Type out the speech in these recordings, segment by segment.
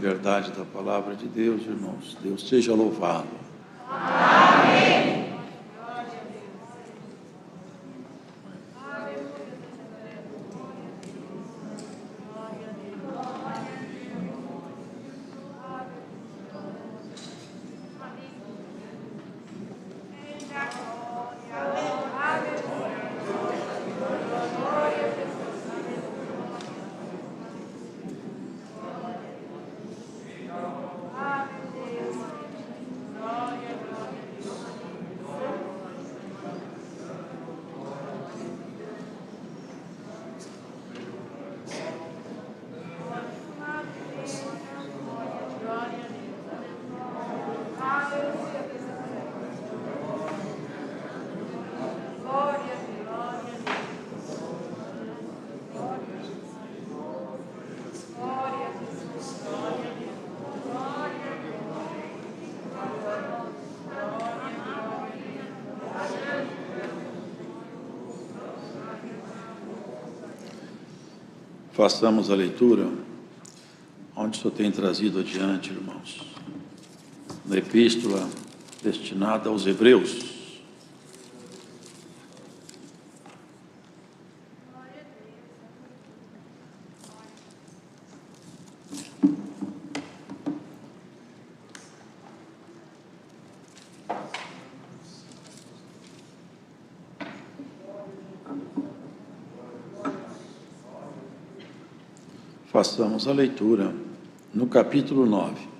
liberdade da palavra de Deus, irmãos. Deus seja louvado. Amém. Façamos a leitura onde o Senhor tem trazido adiante, irmãos, na epístola destinada aos Hebreus. Façamos a leitura no capítulo 9.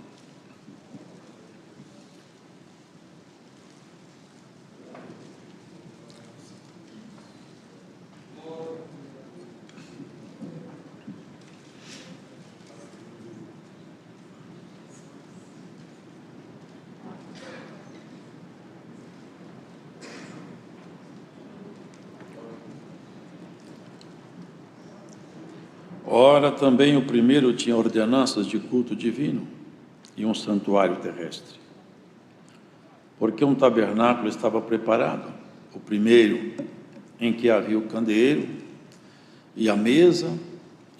Ora, também o primeiro tinha ordenanças de culto divino e um santuário terrestre. Porque um tabernáculo estava preparado, o primeiro, em que havia o candeeiro e a mesa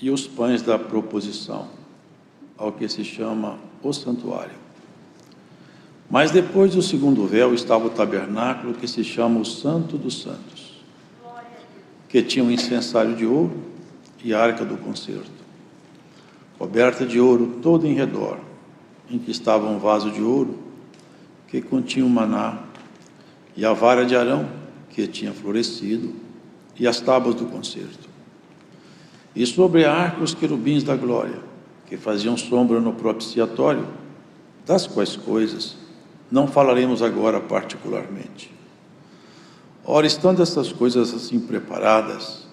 e os pães da proposição, ao que se chama o santuário. Mas depois do segundo véu estava o tabernáculo, que se chama o Santo dos Santos, que tinha um incensário de ouro e a arca do concerto, coberta de ouro todo em redor, em que estava um vaso de ouro que continha o maná, e a vara de Arão que tinha florescido, e as tábuas do concerto. E sobre a arca os querubins da glória, que faziam sombra no propiciatório, das quais coisas não falaremos agora particularmente. Ora, estando essas coisas assim preparadas,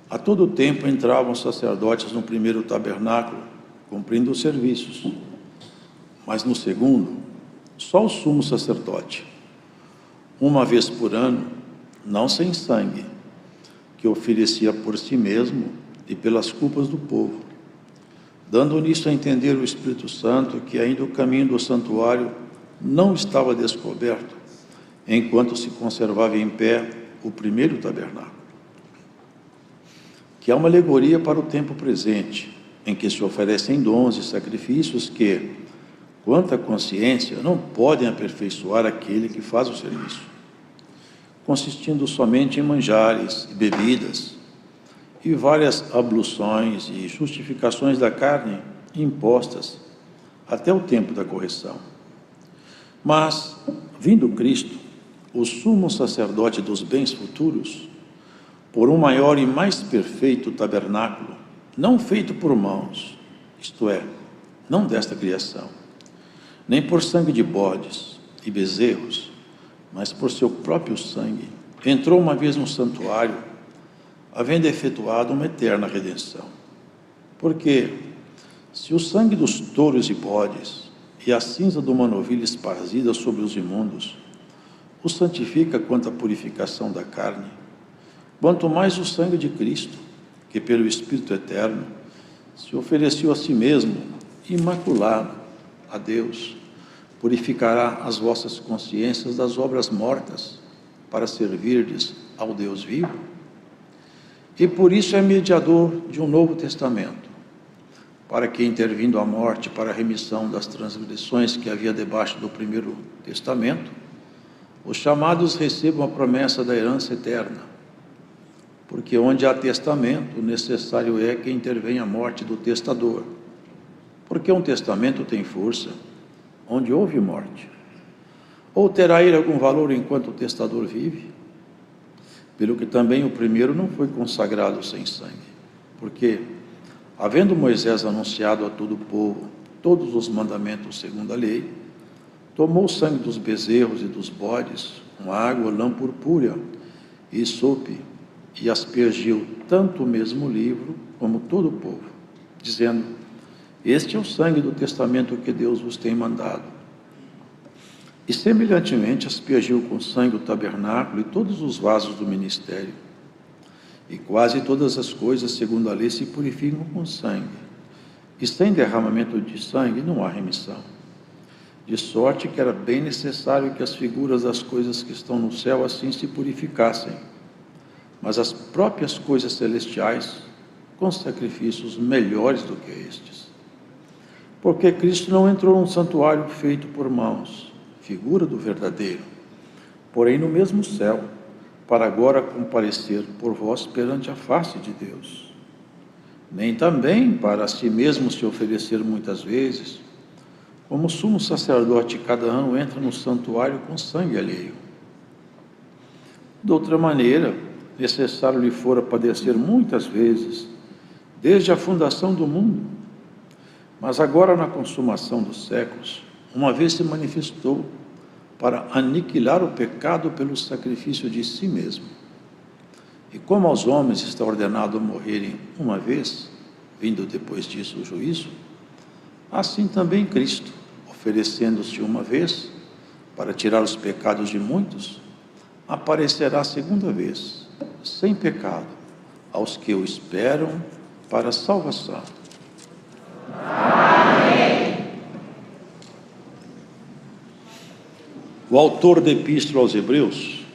a todo tempo entravam os sacerdotes no primeiro tabernáculo, cumprindo os serviços. Mas no segundo, só o sumo sacerdote, uma vez por ano, não sem sangue, que oferecia por si mesmo e pelas culpas do povo, dando nisso a entender o Espírito Santo que ainda o caminho do santuário não estava descoberto, enquanto se conservava em pé o primeiro tabernáculo, que é uma alegoria para o tempo presente, em que se oferecem dons e sacrifícios que, quanto à consciência, não podem aperfeiçoar aquele que faz o serviço, consistindo somente em manjares e bebidas, e várias abluções e justificações da carne impostas até o tempo da correção. Mas, vindo Cristo, o sumo sacerdote dos bens futuros, por um maior e mais perfeito tabernáculo, não feito por mãos, isto é, não desta criação, nem por sangue de bodes e bezerros, mas por seu próprio sangue, entrou uma vez no santuário, havendo efetuado uma eterna redenção. Porque, se o sangue dos touros e bodes e a cinza de uma novilha esparzida sobre os imundos o santifica quanto à purificação da carne, quanto mais o sangue de Cristo, que pelo Espírito Eterno se ofereceu a si mesmo, imaculado, a Deus, purificará as vossas consciências das obras mortas, para servirdes ao Deus vivo. E por isso é mediador de um novo testamento, para que, intervindo a morte para a remissão das transgressões que havia debaixo do primeiro testamento, os chamados recebam a promessa da herança eterna. Porque onde há testamento, necessário é que intervenha a morte do testador. Porque um testamento tem força onde houve morte. Ou terá ele algum valor enquanto o testador vive? Pelo que também o primeiro não foi consagrado sem sangue. Porque, havendo Moisés anunciado a todo o povo todos os mandamentos segundo a lei, tomou o sangue dos bezerros e dos bodes, com água, lã purpúrea e sope, e aspergiu tanto o mesmo livro como todo o povo, dizendo: este é o sangue do testamento que Deus vos tem mandado. E semelhantemente aspergiu com sangue o tabernáculo e todos os vasos do ministério. E quase todas as coisas, segundo a lei, se purificam com sangue. E sem derramamento de sangue não há remissão. De sorte que era bem necessário que as figuras das coisas que estão no céu assim se purificassem, mas as próprias coisas celestiais com sacrifícios melhores do que estes. Porque Cristo não entrou num santuário feito por mãos, figura do verdadeiro, porém no mesmo céu, para agora comparecer por vós perante a face de Deus. Nem também para si mesmo se oferecer muitas vezes, como sumo sacerdote cada ano entra no santuário com sangue alheio. De outra maneira, necessário lhe fora padecer muitas vezes, desde a fundação do mundo. Mas agora, na consumação dos séculos, uma vez se manifestou para aniquilar o pecado pelo sacrifício de si mesmo. E como aos homens está ordenado morrerem uma vez, vindo depois disso o juízo, assim também Cristo, oferecendo-se uma vez para tirar os pecados de muitos, aparecerá segunda vez, sem pecado, aos que o esperam para a salvação. Amém. O autor da Epístola aos Hebreus,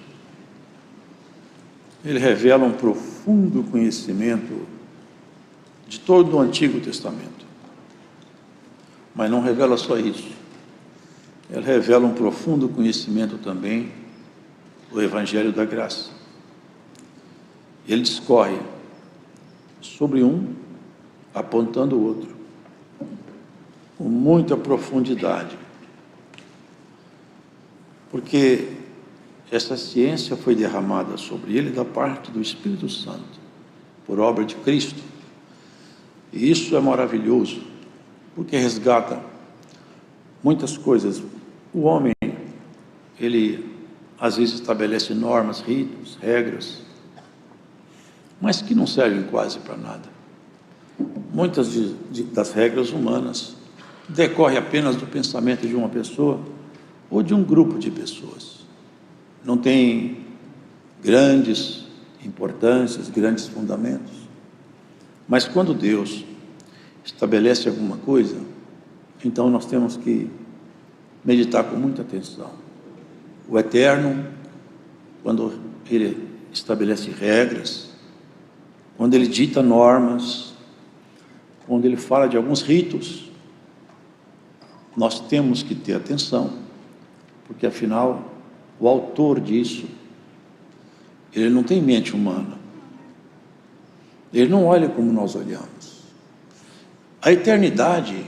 ele revela um profundo conhecimento de todo o Antigo Testamento. Mas não revela só isso. Ele revela um profundo conhecimento também do Evangelho da Graça. Ele discorre sobre um, apontando o outro, com muita profundidade. Porque essa ciência foi derramada sobre ele da parte do Espírito Santo, por obra de Cristo. E isso é maravilhoso, porque resgata muitas coisas. O homem, ele às vezes estabelece normas, ritos, regras, mas que não servem quase para nada. Muitas das regras humanas decorrem apenas do pensamento de uma pessoa ou de um grupo de pessoas. Não tem grandes importâncias, grandes fundamentos. Mas quando Deus estabelece alguma coisa, então nós temos que meditar com muita atenção. O Eterno, quando Ele estabelece regras, quando Ele dita normas, quando Ele fala de alguns ritos, nós temos que ter atenção, porque afinal, o autor disso, ele não tem mente humana. Ele não olha como nós olhamos. A eternidade,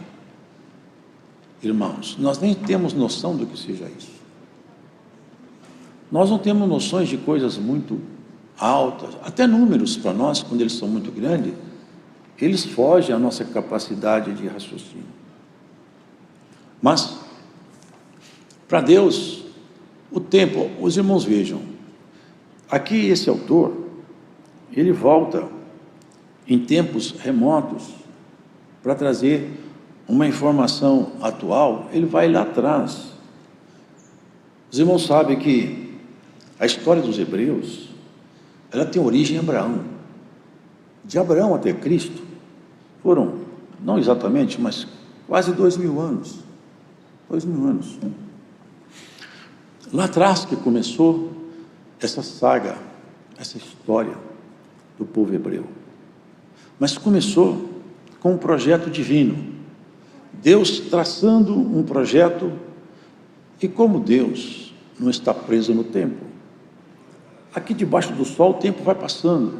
irmãos, nós nem temos noção do que seja isso. Nós não temos noções de coisas muito altas, até números para nós, quando eles são muito grandes, eles fogem à nossa capacidade de raciocínio. Mas, para Deus, o tempo, os irmãos vejam, aqui esse autor, ele volta em tempos remotos para trazer uma informação atual. Ele vai lá atrás. Os irmãos sabem que a história dos hebreus, ela tem origem em Abraão. De Abraão até Cristo foram, não exatamente, mas quase 2000 anos. 2000 anos. Lá atrás que começou essa saga, essa história do povo hebreu. Mas começou com um projeto divino. Deus traçando um projeto, e como Deus não está preso no tempo, aqui debaixo do sol o tempo vai passando,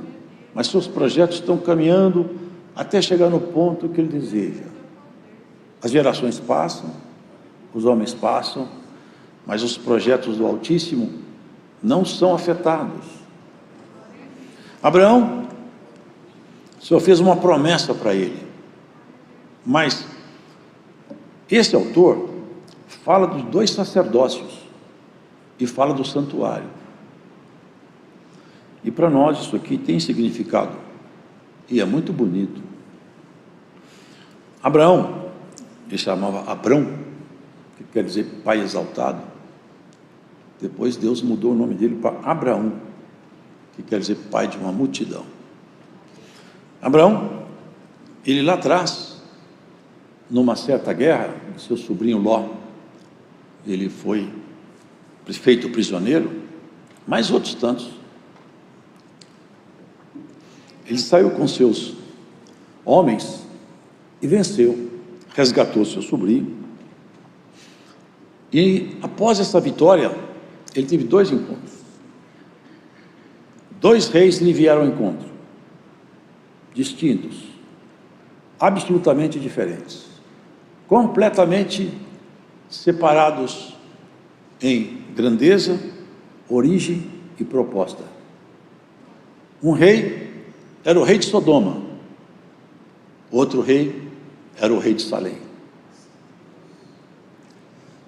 mas seus projetos estão caminhando até chegar no ponto que Ele deseja. As gerações passam, os homens passam, mas os projetos do Altíssimo não são afetados. Abraão, o Senhor fez uma promessa para ele, mas esse autor fala dos 2 sacerdócios e fala do santuário. E para nós isso aqui tem significado, e é muito bonito. Abraão, ele chamava Abrão, que quer dizer pai exaltado. Depois Deus mudou o nome dele para Abraão, que quer dizer pai de uma multidão. Abraão, ele lá atrás, numa certa guerra, seu sobrinho Ló, ele foi feito prisioneiro, mais outros tantos. Ele saiu com seus homens e venceu, resgatou seu sobrinho. E após essa vitória, ele teve 2 encontros. 2 reis lhe vieram ao encontro, distintos, absolutamente diferentes, completamente separados em grandeza, origem e proposta. Um rei era o rei de Sodoma, outro rei era o rei de Salém.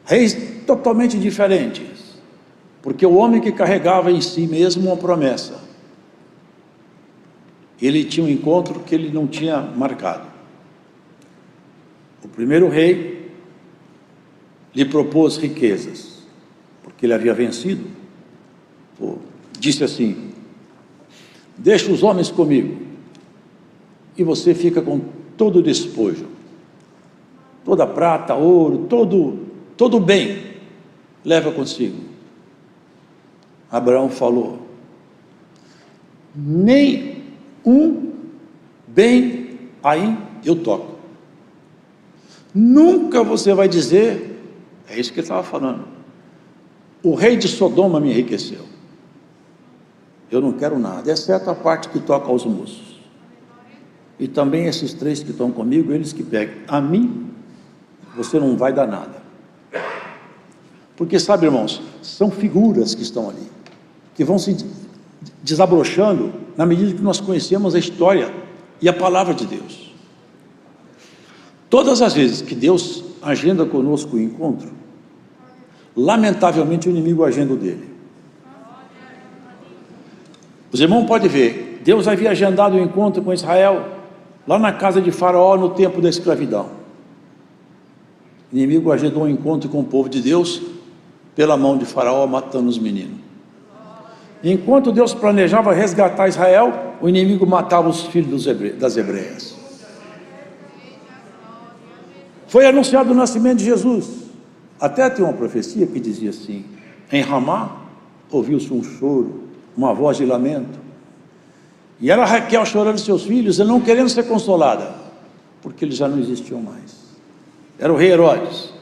Reis totalmente diferentes, porque o homem que carregava em si mesmo uma promessa, ele tinha um encontro que ele não tinha marcado. O primeiro rei lhe propôs riquezas, porque ele havia vencido. Disse assim: deixa os homens comigo, e você fica com todo o despojo, toda prata, ouro, todo bem, leva consigo. Abraão falou: nem um bem aí eu toco. Nunca você vai dizer, é isso que ele estava falando, o rei de Sodoma me enriqueceu. Eu não quero nada, exceto a parte que toca aos moços. E também esses 3 que estão comigo, eles que pegam. A mim, você não vai dar nada. Porque, sabe, irmãos, são figuras que estão ali, que vão se desabrochando na medida que nós conhecemos a história e a palavra de Deus. Todas as vezes que Deus agenda conosco o encontro, lamentavelmente o inimigo agenda o dele. Os irmãos podem ver, Deus havia agendado o encontro com Israel lá na casa de Faraó no tempo da escravidão. O inimigo agendou um encontro com o povo de Deus pela mão de Faraó, matando os meninos. Enquanto Deus planejava resgatar Israel, o inimigo matava os filhos das hebreias. Foi anunciado o nascimento de Jesus. Até tem uma profecia que dizia assim: em Ramá ouviu-se um choro, uma voz de lamento. E era Raquel chorando seus filhos e não querendo ser consolada, porque eles já não existiam mais. Era o rei Herodes.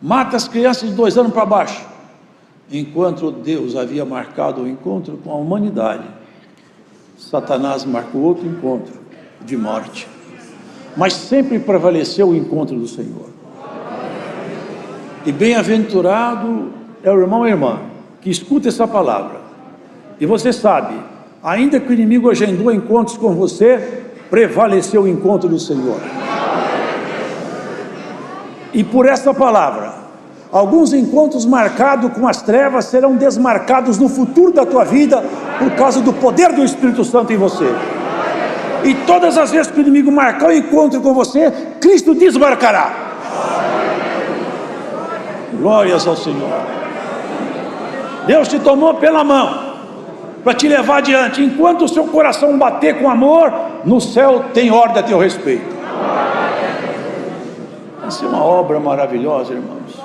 Mata as crianças de 2 anos para baixo. Enquanto Deus havia marcado o encontro com a humanidade, Satanás marcou outro encontro de morte. Mas sempre prevaleceu o encontro do Senhor. E bem-aventurado é o irmão e a irmã que escuta essa palavra. E você sabe, ainda que o inimigo agendou encontros com você, prevaleceu o encontro do Senhor. E por essa palavra, alguns encontros marcados com as trevas serão desmarcados no futuro da tua vida, por causa do poder do Espírito Santo em você. E todas as vezes que o inimigo marcar o encontro com você, Cristo desmarcará. Glórias ao Senhor. Deus te tomou pela mão para te levar adiante. Enquanto o seu coração bater com amor, no céu tem ordem a teu respeito. Essa é uma obra maravilhosa, irmãos.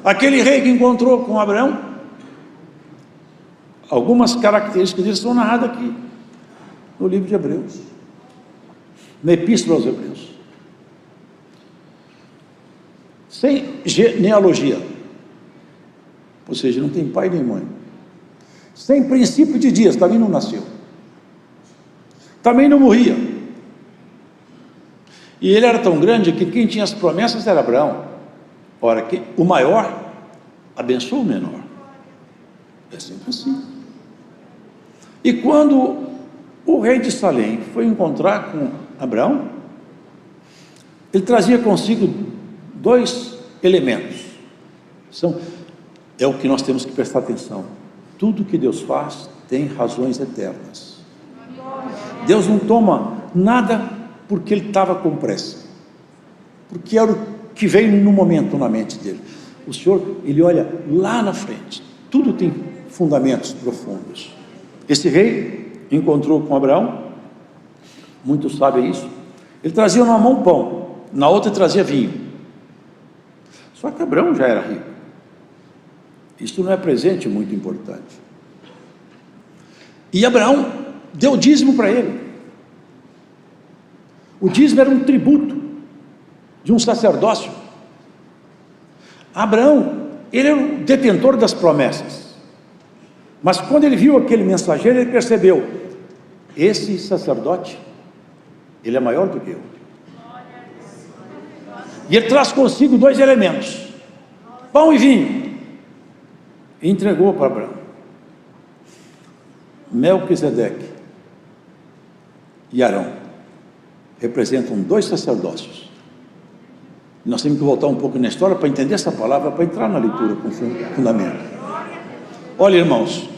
Aquele rei que encontrou com Abraão, algumas características dele são narradas aqui no livro de Hebreus. na Epístola aos Hebreus. Sem genealogia, ou seja, não tem pai nem mãe. Sem princípio de dias, também não nasceu. Também não morria. E ele era tão grande que quem tinha as promessas era Abraão. Ora, o maior abençoa o menor. É sempre assim. E quando o rei de Salém foi encontrar com Abraão, ele trazia consigo 2 elementos. É o que nós temos que prestar atenção. Tudo que Deus faz tem razões eternas. Deus não toma nada porque ele estava com pressa, porque era o que veio no momento na mente dele. O Senhor, ele olha lá na frente. Tudo tem fundamentos profundos. Esse rei encontrou com Abraão, muitos sabem isso. Ele trazia numa mão pão, na outra trazia vinho. Só que Abraão já era rico. Isso não é presente muito importante. E Abraão deu dízimo para ele. O dízimo era um tributo de um sacerdócio. Abraão, ele era o detentor das promessas. Mas quando ele viu aquele mensageiro, ele percebeu: esse sacerdote, ele é maior do que eu. E ele traz consigo 2 elementos: pão e vinho. E entregou para Abraão. Melquisedeque e Arão representam 2 sacerdócios. Nós temos que voltar um pouco na história para entender essa palavra, para entrar na leitura com fundamento. Olha, irmãos,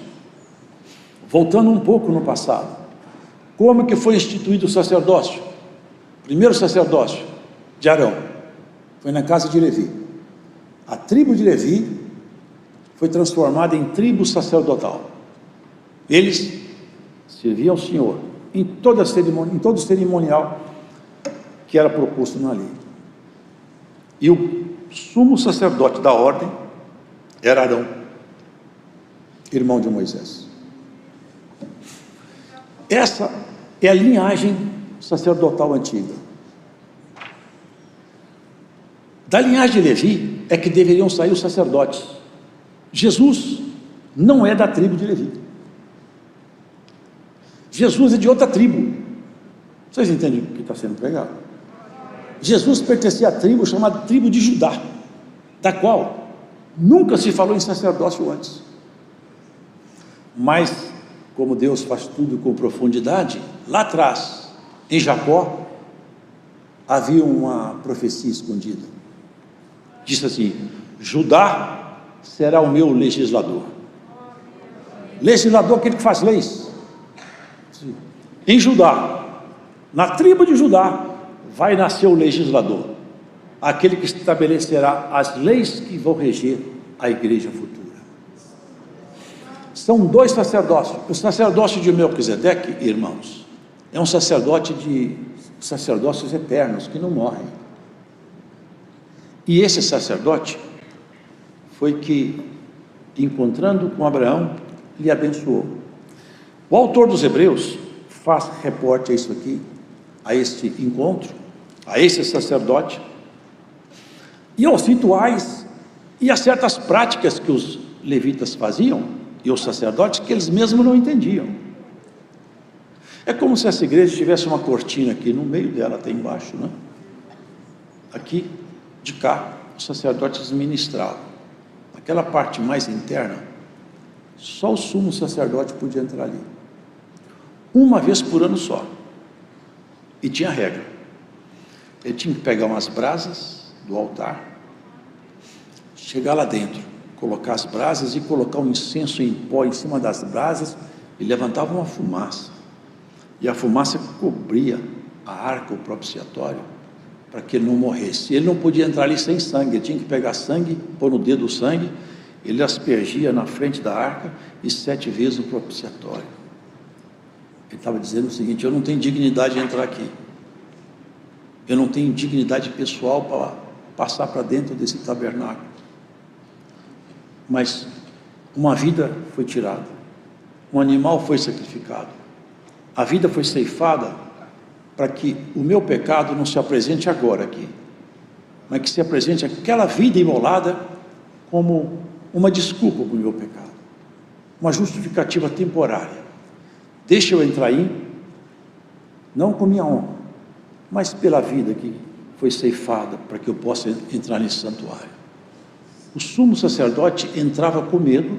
voltando um pouco no passado, como que foi instituído o sacerdócio? Primeiro sacerdócio de Arão foi na casa de Levi. A tribo de Levi foi transformada em tribo sacerdotal. Eles serviam ao Senhor em toda a cerimônia, em todo o cerimonial que era proposto na lei. E o sumo sacerdote da ordem era Arão, irmão de Moisés. Essa é a linhagem sacerdotal antiga. Da linhagem de Levi é que deveriam sair os sacerdotes. Jesus não é da tribo de Levi. Jesus é de outra tribo. Vocês entendem o que está sendo pregado? Jesus pertencia à tribo chamada tribo de Judá, da qual nunca se falou em sacerdócio antes. Mas, como Deus faz tudo com profundidade, lá atrás, em Jacó, havia uma profecia escondida. Disse assim: Judá será o meu legislador. Legislador, aquele que faz leis. Em Judá, na tribo de Judá, vai nascer o legislador, aquele que estabelecerá as leis que vão reger a igreja futura. São 2 sacerdócios. O sacerdócio de Melquisedeque, irmãos, é um sacerdote de sacerdócios eternos, que não morrem. E esse sacerdote foi que, encontrando com Abraão, lhe abençoou. O autor dos Hebreus faz reporte a isso aqui, a este encontro, a esse sacerdote, e aos rituais e a certas práticas que os levitas faziam, e os sacerdotes, que eles mesmos não entendiam. É como se essa igreja tivesse uma cortina aqui no meio dela, até embaixo, né? Aqui, de cá, os sacerdotes ministravam. Aquela parte mais interna, só o sumo sacerdote podia entrar ali, uma vez por ano só. E tinha regra: ele tinha que pegar umas brasas do altar, chegar lá dentro, colocar as brasas e colocar um incenso em pó em cima das brasas, e levantava uma fumaça, e a fumaça cobria a arca, o propiciatório, para que ele não morresse. Ele não podia entrar ali sem sangue, ele tinha que pegar sangue, pôr no dedo o sangue, ele aspergia na frente da arca, e 7 vezes o propiciatório. Ele estava dizendo o seguinte: eu não tenho dignidade de entrar aqui, eu não tenho dignidade pessoal para passar para dentro desse tabernáculo, mas uma vida foi tirada, um animal foi sacrificado, a vida foi ceifada para que o meu pecado não se apresente agora aqui, mas que se apresente aquela vida imolada como uma desculpa para o meu pecado, uma justificativa temporária. Deixa eu entrar aí, não com minha honra, mas pela vida que foi ceifada para que eu possa entrar nesse santuário. O sumo sacerdote entrava com medo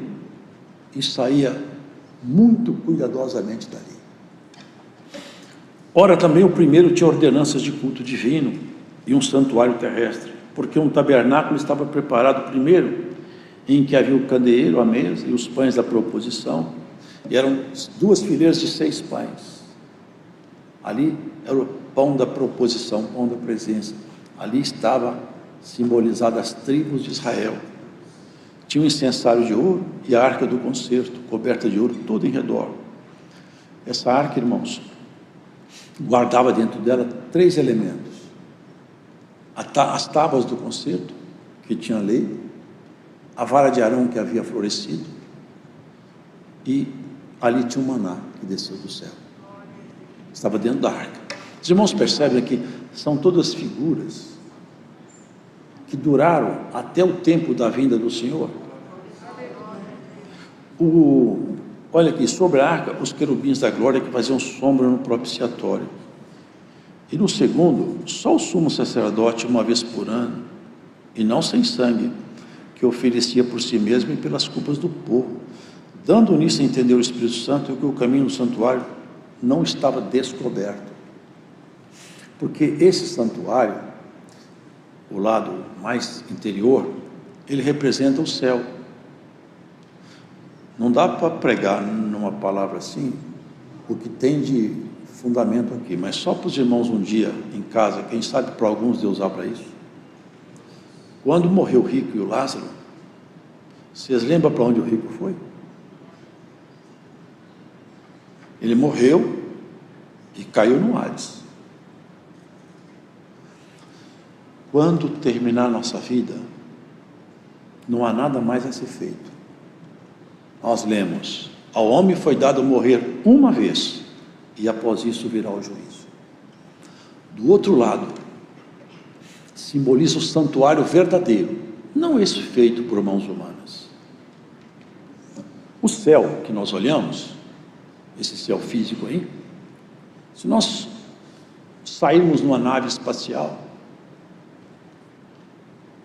e saía muito cuidadosamente dali. Ora, também o primeiro tinha ordenanças de culto divino e um santuário terrestre, porque um tabernáculo estava preparado primeiro, em que havia o candeeiro, a mesa e os pães da proposição, e eram 2 fileiras de 6 pães. Ali era o pão da proposição, pão da presença. Ali estava simbolizada as tribos de Israel. Tinha um incensário de ouro e a arca do concerto, coberta de ouro, toda em redor. Essa arca, irmãos, guardava dentro dela 3 elementos: as tábuas do concerto, que tinha a lei, a vara de Arão que havia florescido, e ali tinha o maná que desceu do céu. Estava dentro da arca. Os irmãos percebem que são todas figuras que duraram até o tempo da vinda do Senhor. Olha aqui, sobre a arca, os querubins da glória que faziam sombra no propiciatório. E no segundo, só o sumo sacerdote, uma vez por ano, e não sem sangue, que oferecia por si mesmo e pelas culpas do povo, dando nisso a entender o Espírito Santo que o caminho do santuário não estava descoberto, porque esse santuário, o lado mais interior, ele representa o céu. Não dá para pregar numa palavra assim o que tem de fundamento aqui, mas só para os irmãos um dia em casa, quem sabe para alguns Deus usar para isso. Quando morreu o rico e o Lázaro, vocês lembram para onde o rico foi? Ele morreu e caiu no Hades. Quando terminar a nossa vida, não há nada mais a ser feito. Nós lemos: ao homem foi dado morrer uma vez, e após isso virá o juízo. Do outro lado, simboliza o santuário verdadeiro, não esse feito por mãos humanas. O céu que nós olhamos, esse céu físico aí, se nós sairmos numa nave espacial,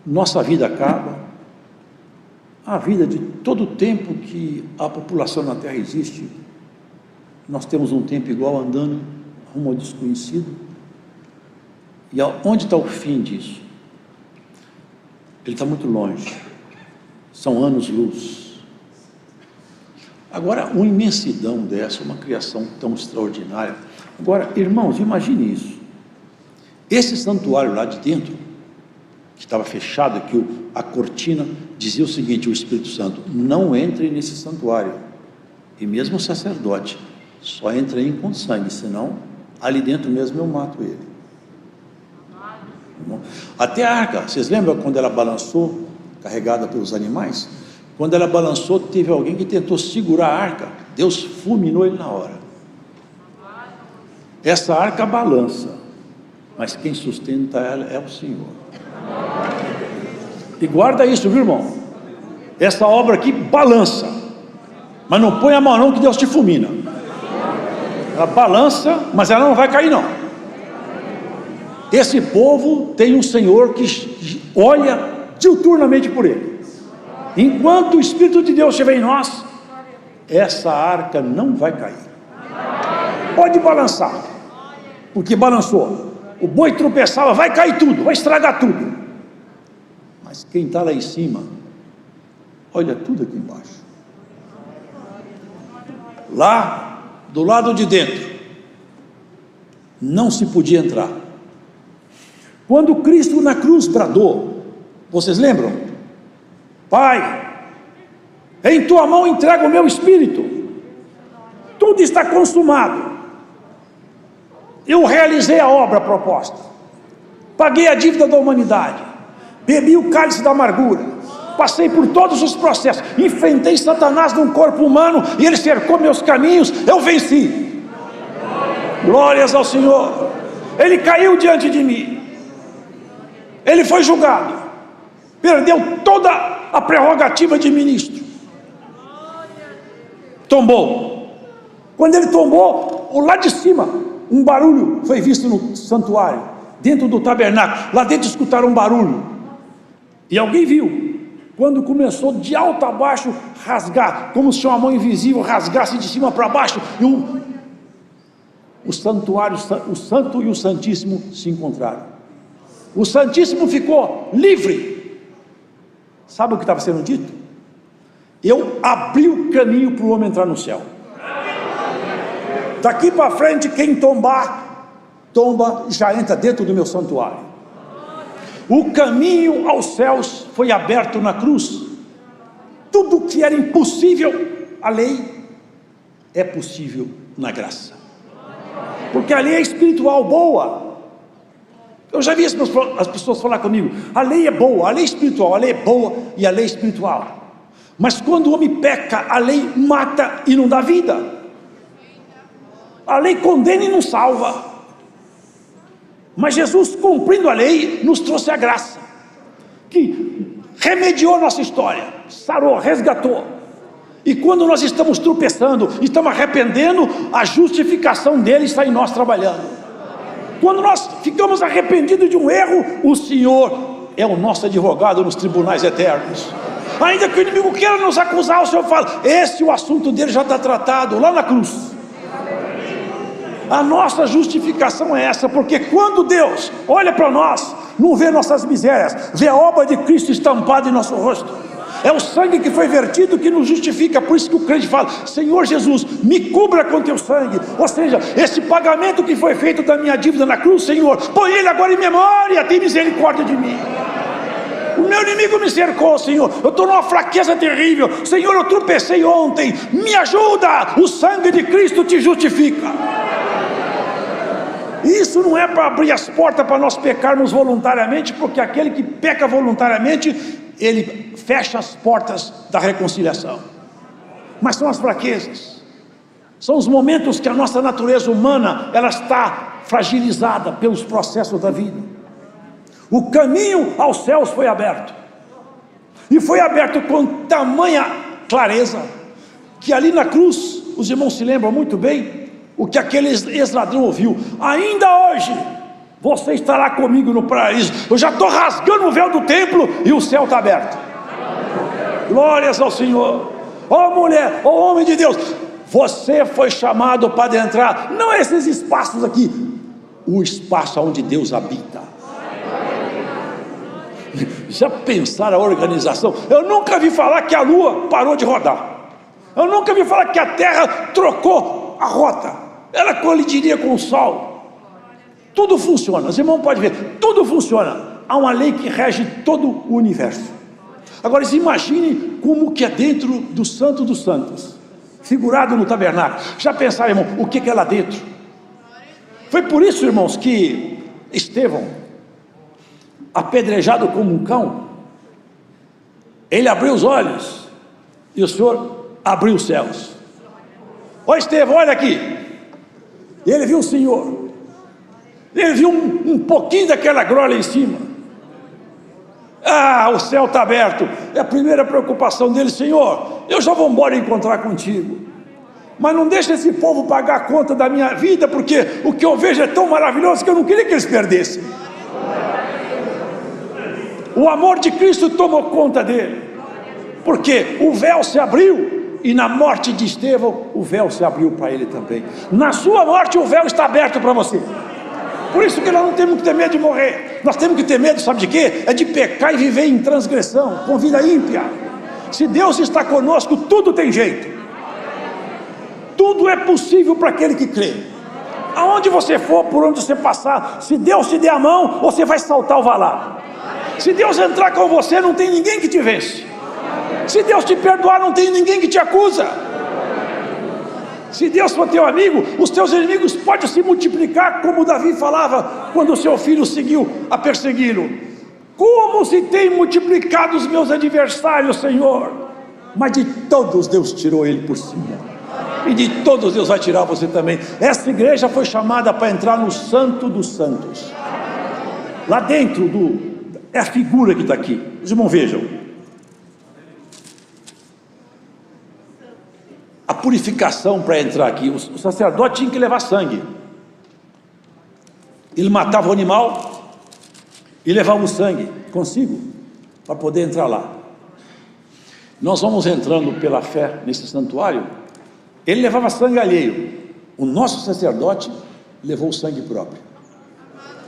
nossa vida acaba, a vida de todo o tempo que a população na Terra existe, nós temos um tempo igual andando rumo ao desconhecido. E onde está o fim disso? Ele está muito longe, são anos-luz. Agora, uma imensidão dessa, uma criação tão extraordinária. Agora, irmãos, imagine isso. Esse santuário lá de dentro, que estava fechado, que a cortina dizia o seguinte, o Espírito Santo: não entre nesse santuário, e mesmo o sacerdote, só entra aí com sangue, senão ali dentro mesmo eu mato ele. Até a arca, vocês lembram quando ela balançou, carregada pelos animais? Quando ela balançou, teve alguém que tentou segurar a arca, Deus fulminou ele na hora. Essa arca balança, mas quem sustenta ela é o Senhor. E guarda isso, viu, irmão? Essa obra aqui balança, mas não põe a mão não, que Deus te fulmina. Ela balança, mas ela não vai cair não. Esse povo tem um Senhor que olha diuturnamente por ele. Enquanto o Espírito de Deus estiver em nós, essa arca não vai cair. Pode balançar, porque balançou. O boi tropeçava, vai cair tudo, vai estragar tudo. Mas quem está lá em cima, olha tudo aqui embaixo. Lá, do lado de dentro, não se podia entrar. Quando Cristo na cruz bradou, vocês lembram? Pai, em tua mão entrego o meu espírito, tudo está consumado. Eu realizei a obra proposta, paguei a dívida da humanidade, bebi o cálice da amargura, passei por todos os processos, enfrentei Satanás num corpo humano e ele cercou meus caminhos, eu venci. Glórias ao Senhor. Ele caiu diante de mim. Ele foi julgado. Perdeu toda a prerrogativa de ministro. Tombou. Quando ele tombou, lá de cima, um barulho foi visto no santuário, dentro do tabernáculo. Lá dentro escutaram um barulho. E alguém viu. Quando começou de alto a baixo rasgar, como se uma mão invisível rasgasse de cima para baixo, e o santuário, o santo e o santíssimo se encontraram. O santíssimo ficou livre. Sabe o que estava sendo dito? Eu abri o caminho para o homem entrar no céu. Daqui para frente, quem tomba, já entra dentro do meu santuário. O caminho aos céus foi aberto na cruz. Tudo que era impossível à lei é possível na graça, porque a lei é espiritual boa. Eu já vi as pessoas falar comigo: a lei é boa, a lei é espiritual, a lei é boa e a lei é espiritual. Mas quando o homem peca, a lei mata e não dá vida. A lei condena e não salva. Mas Jesus, cumprindo a lei, nos trouxe a graça, que remediou nossa história, sarou, resgatou. E quando nós estamos tropeçando, estamos arrependendo, a justificação dele está em nós trabalhando. Quando nós ficamos arrependidos de um erro, o Senhor é o nosso advogado nos tribunais eternos. Ainda que o inimigo queira nos acusar, o Senhor fala: o assunto dele já está tratado lá na cruz. A nossa justificação é essa, porque quando Deus olha para nós, não vê nossas misérias, vê a obra de Cristo estampada em nosso rosto. É o sangue que foi vertido que nos justifica. Por isso que o crente fala: Senhor Jesus, me cubra com teu sangue. Ou seja, esse pagamento que foi feito da minha dívida na cruz, Senhor, põe ele agora em memória, tem misericórdia de mim. O meu inimigo me cercou, Senhor, eu estou numa fraqueza terrível, Senhor, eu tropecei ontem, me ajuda. O sangue de Cristo te justifica. Isso não é para abrir as portas para nós pecarmos voluntariamente, porque aquele que peca voluntariamente, ele fecha as portas da reconciliação. Mas são as fraquezas, são os momentos que a nossa natureza humana, ela está fragilizada pelos processos da vida. O caminho aos céus foi aberto, e foi aberto com tamanha clareza, que ali na cruz, os irmãos se lembram muito bem o que aquele ex-ladrão ouviu: ainda hoje você estará comigo no paraíso. Eu já estou rasgando o véu do templo e o céu está aberto. Glórias ao Senhor. Ó mulher, ó homem de Deus, você foi chamado para entrar, não esses espaços aqui, o espaço onde Deus habita. Já pensaram a organização? Eu nunca vi falar que a lua parou de rodar. Eu nunca vi falar que a terra trocou a rota. Ela colidiria com o sol. Tudo funciona, os irmãos podem ver, tudo funciona. Há uma lei que rege todo o universo. Agora imagine como que é dentro do Santo dos Santos, figurado no tabernáculo. Já pensaram, irmão, o que é lá dentro? Foi por isso, irmãos, que Estevão, apedrejado como um cão, ele abriu os olhos e o Senhor abriu os céus. Ó Estevão, olha aqui. Ele viu o Senhor, ele viu um pouquinho daquela glória em cima. O céu está aberto. É a primeira preocupação dele: Senhor, eu já vou embora encontrar contigo, mas não deixa esse povo pagar a conta da minha vida, porque o que eu vejo é tão maravilhoso que eu não queria que eles perdessem. O amor de Cristo tomou conta dele, porque o véu se abriu. E na morte de Estevão, o véu se abriu para ele também. Na sua morte, o véu está aberto para você. Por isso que nós não temos que ter medo de morrer. Nós temos que ter medo, sabe de quê? É de pecar e viver em transgressão, com vida ímpia. Se Deus está conosco, tudo tem jeito. Tudo é possível para aquele que crê. Aonde você for, por onde você passar, se Deus te der a mão, você vai saltar o valado. Se Deus entrar com você, não tem ninguém que te vence. Se Deus te perdoar, não tem ninguém que te acusa. Se Deus for teu amigo, os teus inimigos podem se multiplicar, como Davi falava quando o seu filho seguiu a persegui-lo: como se tem multiplicado os meus adversários, Senhor. Mas de todos Deus tirou ele por cima. E de todos Deus vai tirar você também. Essa igreja foi chamada para entrar no Santo dos Santos. Lá dentro é a figura que está aqui. Os irmãos vejam. A purificação para entrar aqui. O sacerdote tinha que levar sangue. Ele matava o animal e levava o sangue consigo para poder entrar lá. Nós vamos entrando pela fé nesse santuário. Ele levava sangue alheio. O nosso sacerdote levou o sangue próprio.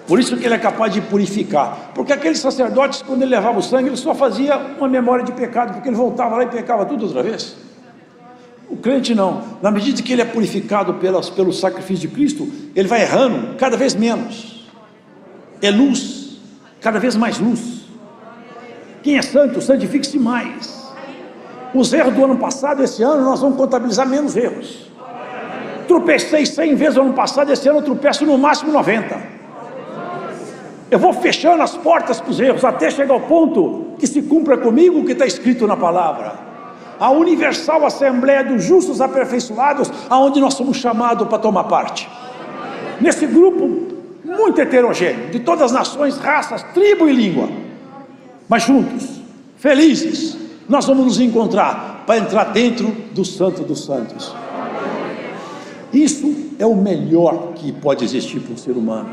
Por isso que ele é capaz de purificar. Porque aqueles sacerdotes, quando ele levava o sangue, ele só fazia uma memória de pecado, porque ele voltava lá e pecava tudo outra vez. O crente não. Na medida que ele é purificado pelo sacrifício de Cristo, ele vai errando cada vez menos. É luz, cada vez mais luz. Quem é santo, santifique-se mais. Os erros do ano passado, esse ano, nós vamos contabilizar menos erros. Tropecei 100 vezes no ano passado, esse ano eu tropeço no máximo 90. Eu vou fechando as portas para os erros, até chegar ao ponto que se cumpra comigo o que está escrito na palavra. A universal assembleia dos justos aperfeiçoados, aonde nós somos chamados para tomar parte. Nesse grupo muito heterogêneo, de todas as nações, raças, tribo e língua. Mas juntos, felizes, nós vamos nos encontrar para entrar dentro do Santo dos Santos. Isso é o melhor que pode existir para o ser humano.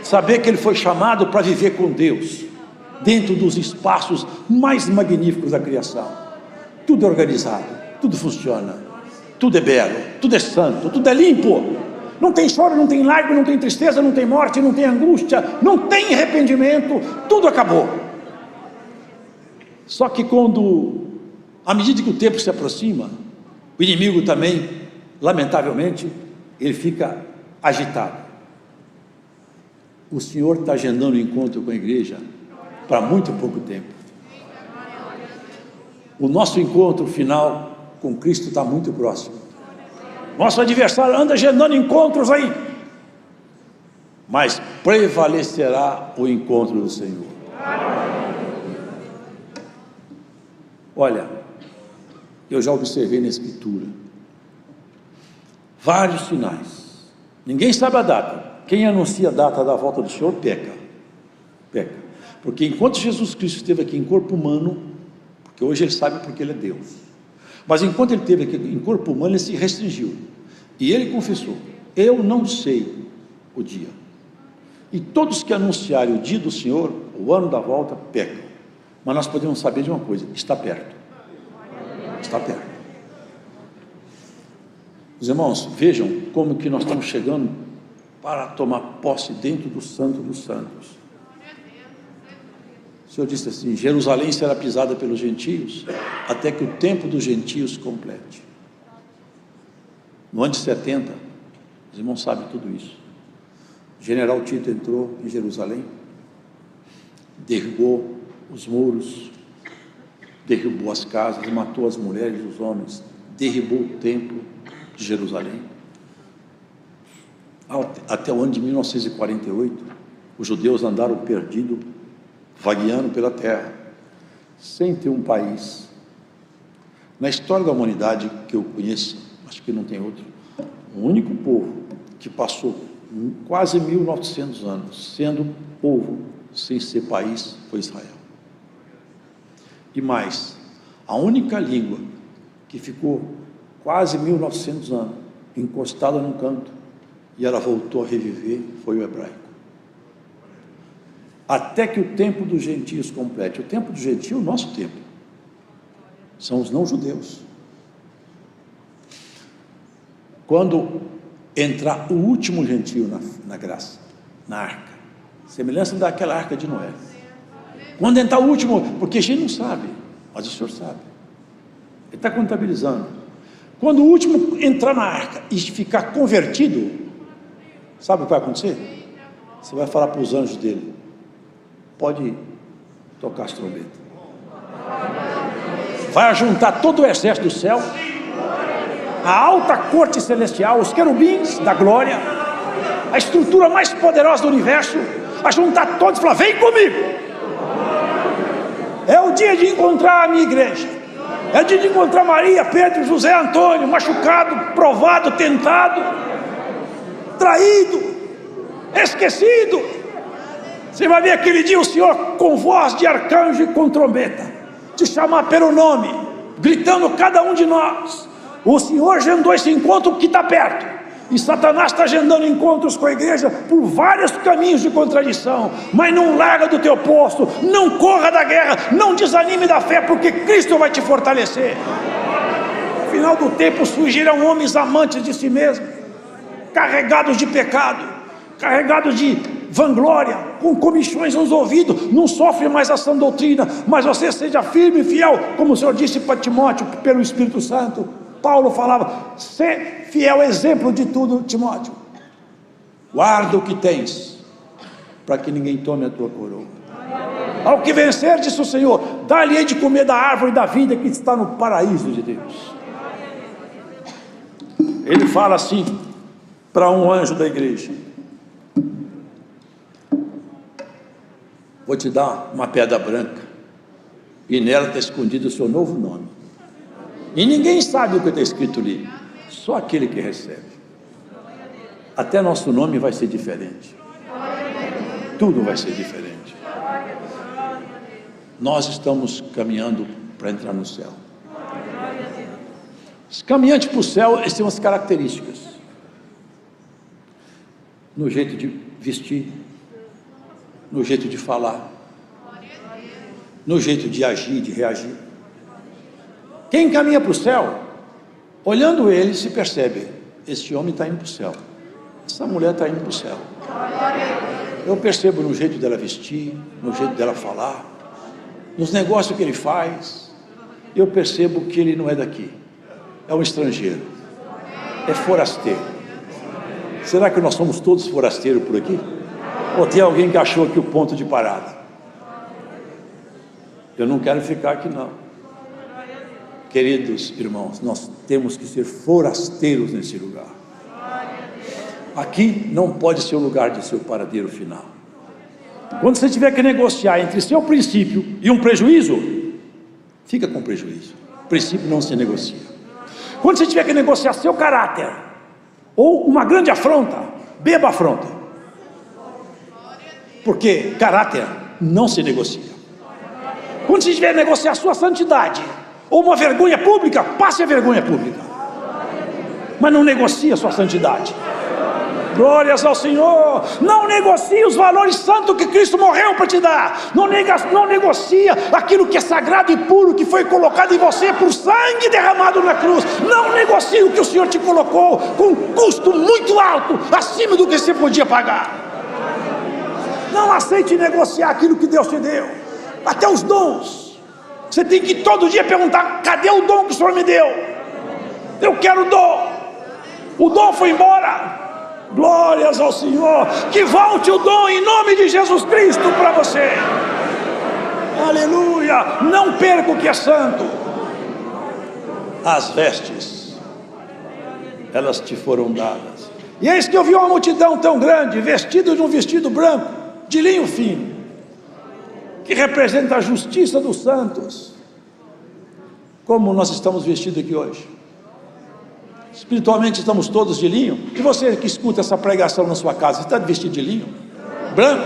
Saber que ele foi chamado para viver com Deus, dentro dos espaços mais magníficos da criação. Tudo é organizado, tudo funciona, tudo é belo, tudo é santo, tudo é limpo. Não tem choro, não tem lágrima, não tem tristeza, não tem morte, não tem angústia, não tem arrependimento, tudo acabou. Só que à medida que o tempo se aproxima, o inimigo também, lamentavelmente, ele fica agitado. O Senhor está agendando um encontro com a igreja para muito pouco tempo. O nosso encontro final com Cristo está muito próximo. Nosso adversário anda agendando encontros aí, mas prevalecerá o encontro do Senhor. Olha, eu já observei na Escritura vários sinais. Ninguém sabe a data. Quem anuncia a data da volta do Senhor peca. Porque enquanto Jesus Cristo esteve aqui em corpo humano, porque hoje ele sabe porque ele é Deus, mas enquanto ele esteve aqui em corpo humano, ele se restringiu, e ele confessou: eu não sei o dia. E todos que anunciarem o dia do Senhor, o ano da volta, pecam. Mas nós podemos saber de uma coisa: está perto. Está perto. Os irmãos, vejam como que nós estamos chegando para tomar posse dentro do Santo dos Santos. O Senhor disse assim: Jerusalém será pisada pelos gentios, até que o tempo dos gentios complete. No ano de 70, os irmãos sabem tudo isso. O general Tito entrou em Jerusalém, derrubou os muros, derrubou as casas, matou as mulheres e os homens, derrubou o templo de Jerusalém. Até o ano de 1948, os judeus andaram perdidos, vagueando pela terra, sem ter um país. Na história da humanidade que eu conheço, acho que não tem outro, o único povo que passou quase 1900 anos sendo povo sem ser país foi Israel. E mais, a única língua que ficou quase 1900 anos encostada num canto e ela voltou a reviver foi o hebraico. Até que o tempo dos gentios complete. O tempo do gentio é o nosso tempo, são os não-judeus. Quando entrar o último gentio na graça, na arca, semelhança daquela arca de Noé. Quando entrar o último, porque a gente não sabe, mas o Senhor sabe, ele está contabilizando. Quando o último entrar na arca e ficar convertido, sabe o que vai acontecer? Você vai falar para os anjos dele: pode tocar as trombetas. Vai juntar todo o exército do céu, a alta corte celestial, os querubins da glória, a estrutura mais poderosa do universo, a juntar todos e falar: vem comigo, é o dia de encontrar a minha igreja. É dia de encontrar Maria, Pedro, José, Antônio, machucado, provado, tentado, traído, esquecido. Você vai ver aquele dia o Senhor com voz de arcanjo e com trombeta, te chamar pelo nome, gritando cada um de nós. O Senhor agendou esse encontro que está perto. E Satanás está agendando encontros com a igreja por vários caminhos de contradição. Mas não larga do teu posto, não corra da guerra, não desanime da fé, porque Cristo vai te fortalecer. No final do tempo surgirão homens amantes de si mesmos, carregados de pecado, carregados de vanglória, com comichões nos ouvidos, não sofre mais a sã doutrina. Mas você seja firme e fiel, como o Senhor disse para Timóteo pelo Espírito Santo. Paulo falava: ser fiel exemplo de tudo, Timóteo. Guarda o que tens, para que ninguém tome a tua coroa. Ao que vencer, disse o Senhor, dá-lhe de comer da árvore da vida que está no paraíso de Deus. Ele fala assim para um anjo da igreja: vou te dar uma pedra branca, e nela está escondido o seu novo nome. E ninguém sabe o que está escrito ali, só aquele que recebe. Até nosso nome vai ser diferente. Tudo vai ser diferente. Nós estamos caminhando para entrar no céu. Os caminhantes para o céu, eles têm umas características. No jeito de vestir, no jeito de falar, no jeito de agir, de reagir. Quem caminha para o céu, olhando ele, se percebe: este homem está indo para o céu, essa mulher está indo para o céu. Eu percebo no jeito dela vestir, no jeito dela falar, nos negócios que ele faz. Eu percebo que ele não é daqui, é um estrangeiro, é forasteiro. Será que nós somos todos forasteiros por aqui? Ou tem alguém que achou aqui o ponto de parada? Eu não quero ficar aqui não. Queridos irmãos, nós temos que ser forasteiros nesse lugar. Aqui não pode ser o lugar de seu paradeiro final. Quando você tiver que negociar entre seu princípio e um prejuízo, fica com prejuízo. Princípio não se negocia. Quando você tiver que negociar seu caráter ou uma grande afronta, beba a afronta, porque caráter não se negocia. Quando você tiver que negociar sua santidade ou uma vergonha pública, passe a vergonha pública, mas não negocie a sua santidade. Glórias ao Senhor. Não negocie os valores santos que Cristo morreu para te dar. Não negocia aquilo que é sagrado e puro, que foi colocado em você por sangue derramado na cruz. Não negocie o que o Senhor te colocou com um custo muito alto, acima do que você podia pagar. Não aceite negociar aquilo que Deus te deu. Até os dons, você tem que todo dia perguntar: cadê o dom que o Senhor me deu? Eu quero o dom. O dom foi embora. Glórias ao Senhor. Que volte o dom em nome de Jesus Cristo para você. Aleluia. Não perca o que é santo. As vestes, elas te foram dadas. E eis que eu vi uma multidão tão grande, vestida de um vestido branco, de linho fino, que representa a justiça dos santos. Como nós estamos vestidos aqui hoje? Espiritualmente estamos todos de linho. E você que escuta essa pregação na sua casa, está vestido de linho? Branco?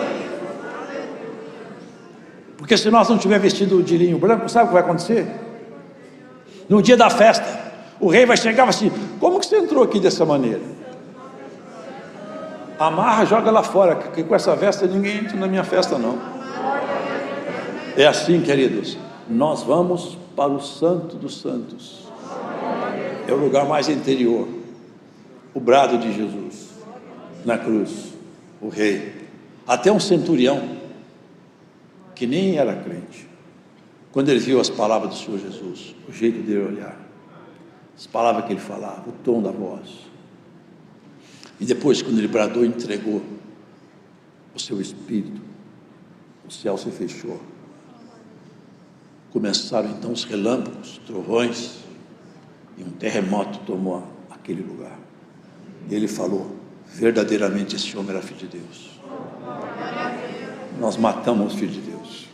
Porque se nós não tiver vestido de linho branco, sabe o que vai acontecer? No dia da festa, o rei vai chegar e vai assim: como que você entrou aqui dessa maneira? Amarra, joga lá fora, que com essa veste ninguém entra na minha festa não. É assim, queridos, nós vamos para o Santo dos Santos. É o lugar mais interior. O brado de Jesus na cruz, o rei. Até um centurião, que nem era crente, quando ele viu as palavras do Senhor Jesus, o jeito dele olhar, as palavras que ele falava, o tom da voz, e depois quando ele bradou e entregou o seu espírito, o céu se fechou. Começaram então os relâmpagos, trovões, e um terremoto tomou aquele lugar. E ele falou: verdadeiramente esse homem era filho de Deus. Nós matamos o filho de Deus.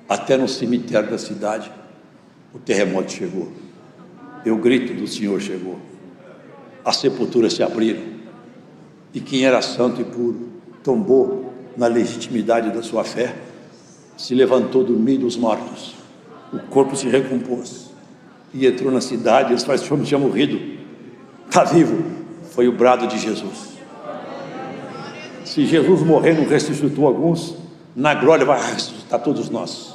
Até no cemitério da cidade O terremoto chegou. E o grito do Senhor chegou. As sepulturas se abriram. E quem era santo e puro tombou na legitimidade da sua fé, se levantou do meio dos mortos. O corpo se recompôs e entrou na cidade. Eles falaram: "Senhor, tinha morrido, está vivo." Foi o brado de Jesus. Se Jesus morrer não ressuscitou alguns, na glória vai ressuscitar todos nós.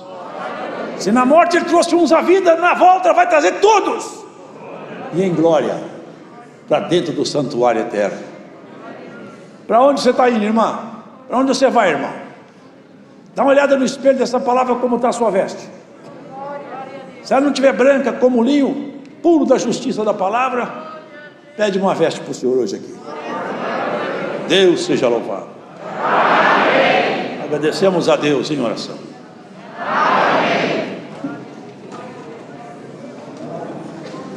Se na morte ele trouxe uns à vida, na volta vai trazer todos, e em glória, para dentro do santuário eterno. Para onde você está indo, irmã? Para onde você vai, irmão? Dá uma olhada no espelho dessa palavra, como está a sua veste. Se ela não estiver branca como linho puro da justiça da palavra, pede uma veste para o Senhor hoje aqui. Deus seja louvado. Agradecemos a Deus em oração.